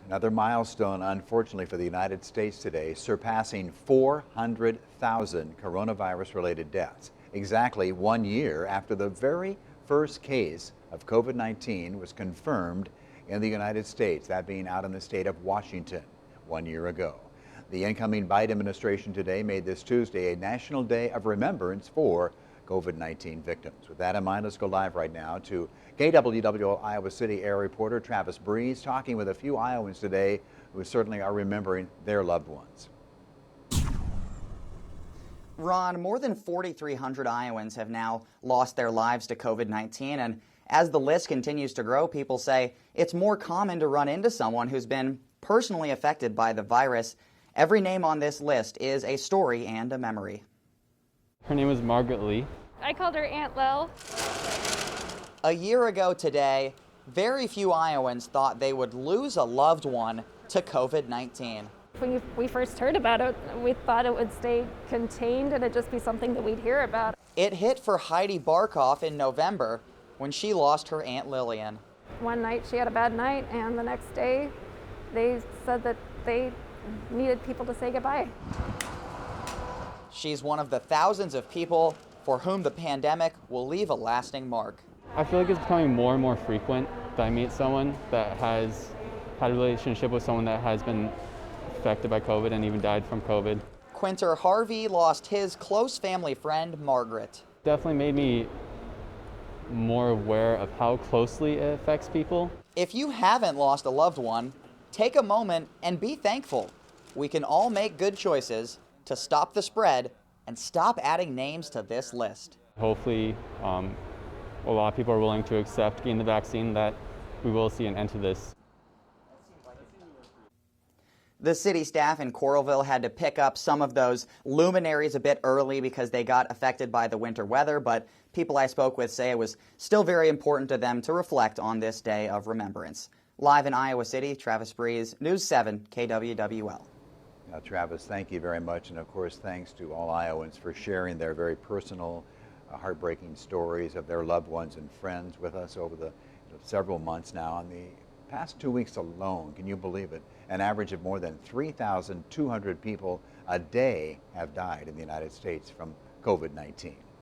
Another milestone, unfortunately, for the United States today, surpassing 400,000 coronavirus-related deaths. Exactly 1 year after the very first case of COVID-19 was confirmed in the United States, that being out in the state of Washington 1 year ago. The incoming Biden administration today made this Tuesday a national day of remembrance for COVID-19 victims. With that in mind, let's go live right now to KWWO Iowa City Air reporter Travis Breeze, talking with a few Iowans today who certainly are remembering their loved ones. Ron, more than 4,300 Iowans have now lost their lives to COVID-19, and as the list continues to grow, people say it's more common to run into someone who's been personally affected by the virus. Every name on this list is a story and a memory. Her name was Margaret Lee. I called her Aunt Lil. A year ago today, very few Iowans thought they would lose a loved one to COVID-19. When we first heard about it, we thought it would stay contained and it'd just be something that we'd hear about. It hit for Heidi Barkoff in November when she lost her Aunt Lillian. One night she had a bad night, and the next day they said that they needed people to say goodbye. She's one of the thousands of people for whom the pandemic will leave a lasting mark. I feel like it's becoming more and more frequent that I meet someone that has had a relationship with someone that has been affected by COVID and even died from COVID. Quinter Harvey lost his close family friend, Margaret. Definitely made me more aware of how closely it affects people. If you haven't lost a loved one, take a moment and be thankful. We can all make good choices to stop the spread and stop adding names to this list. Hopefully, a lot of people are willing to accept getting the vaccine, that we will see an end to this. The city staff in Coralville had to pick up some of those luminaries a bit early because they got affected by the winter weather, but people I spoke with say it was still very important to them to reflect on this day of remembrance. Live in Iowa City, Travis Breeze, News 7, KWWL. Now, Travis, thank you very much. And of course, thanks to all Iowans for sharing their very personal, heartbreaking stories of their loved ones and friends with us over the several months now. In the past 2 weeks alone, can you believe it? An average of more than 3,200 people a day have died in the United States from COVID-19.